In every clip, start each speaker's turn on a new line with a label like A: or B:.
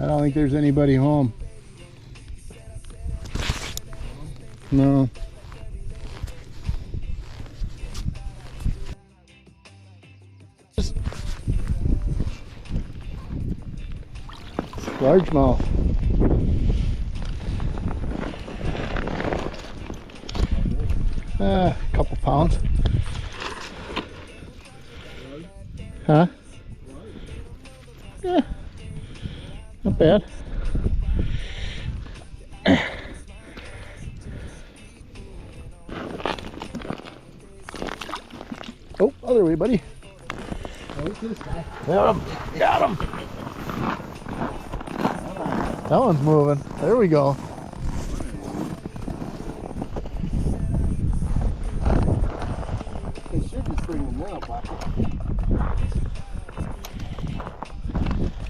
A: I don't think there's anybody home. No. Largemouth. A couple pounds. Huh? Yeah. Not bad. Oh, other way, buddy. Got him. Got him. That one's moving. There we go.
B: They should just bring them now, Papa.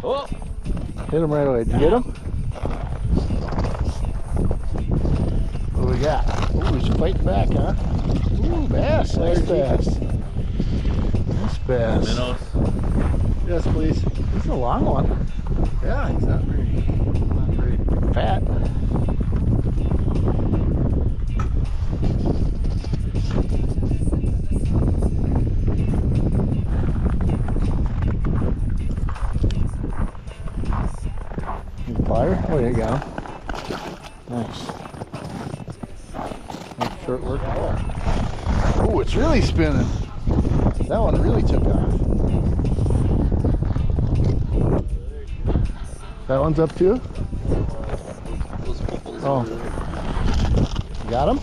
B: Oh!
A: Hit him right away. Did you get him? What do we got? Oh, he's fighting back, huh? Ooh, bass. Nice bass. Nice bass.
B: Minnows.
A: Yes, please. This is a long one.
B: Yeah, he's not very
A: Fat. Plier? Oh, there you go. Nice. Nice short work. Oh, it's really spinning. That one really took off. That one's up too? Oh. You got him?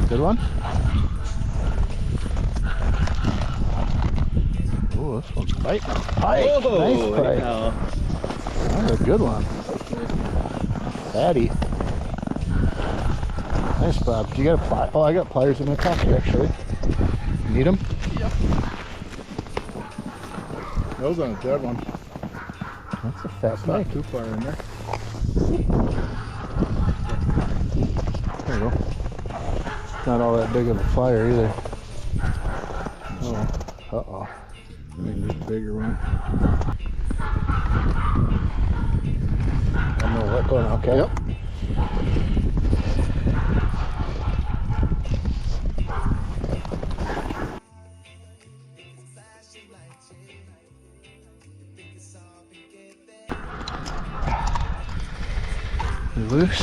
A: Good one? Oh, this one's biting. Pike. Nice pike.
B: Yeah.
A: That's a good one. Fatty. Nice, Bob. Do you got a plier? Oh, I got pliers in my pocket, actually. Need them?
B: Yep.
A: That was on a dead one. That's a fat pike.
B: Not too far in there.
A: There you go. Not all that big of a plier either. Oh. Uh-oh.
B: I think there's a bigger one.
A: I'm gonna let go now, okay?
B: Yep.
A: You loose?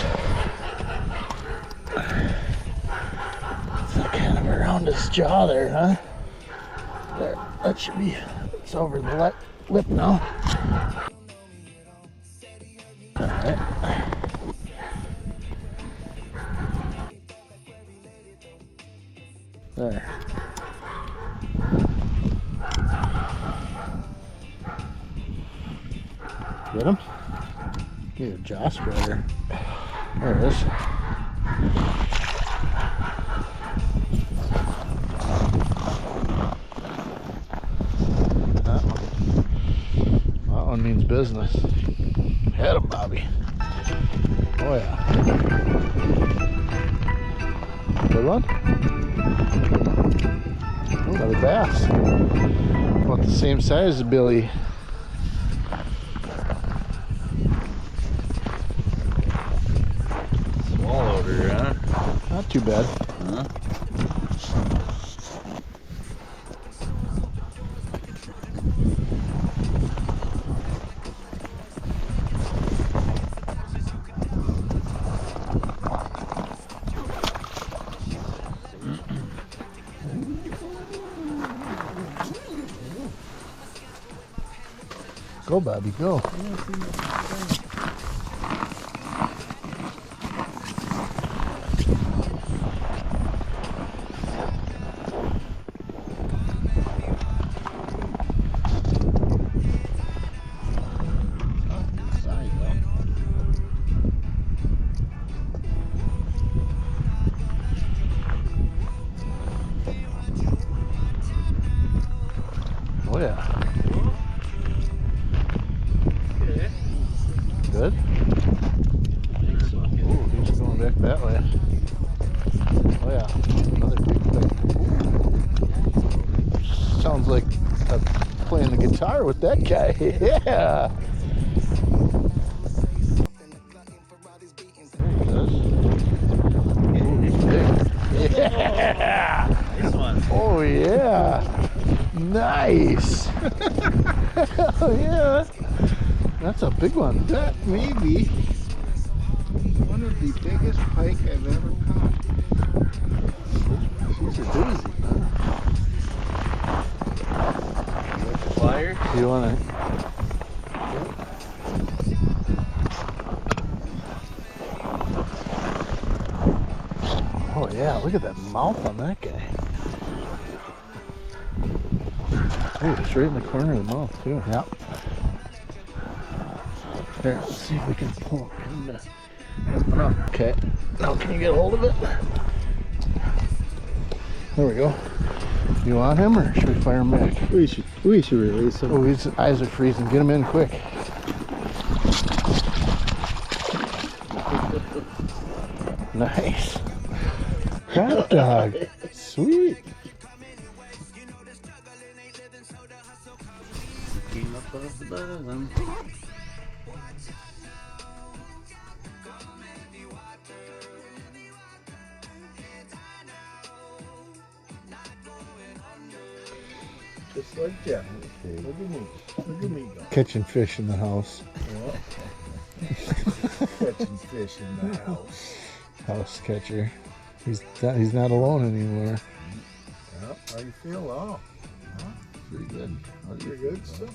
A: It's kind of around his jaw there, huh? There, that should be, it's over the lip now. Alright. There. Get him? Need a jaw spreader. There it is. That one means business. Hit him, Bobby. Oh yeah. Good one? Oh, another bass. About the same size as Billy.
B: Smallholder, huh?
A: Not too bad.
B: Huh?
A: Go, Bobby, go. Oh yeah. Good. Oh, he's going back that way. Oh yeah, another big thing. Sounds like I'm playing the guitar with that guy. Yeah. Oh yeah. Nice. Oh yeah. That's a big one.
B: That may be one of the biggest pike I've ever caught.
A: She's a doozy.
B: Flyer?
A: You wanna? Oh yeah, look at that mouth on that guy. Oh, it's right in the corner of the mouth too. Yep. Here, let's see if we can pull him. Okay. Now can you get a hold of it? There we go. You want him or should we fire him back?
B: We should release him.
A: Oh, his eyes are freezing. Get him in quick. Nice. Crab dog. Sweet.
B: Came up off the bottom. Just like that. Look at me. Look at me go.
A: Catching fish in the house.
B: Catching fish in the house.
A: House catcher. He's not alone anymore.
B: Yep. How you feel? Oh, huh? Pretty good. Pretty good stuff.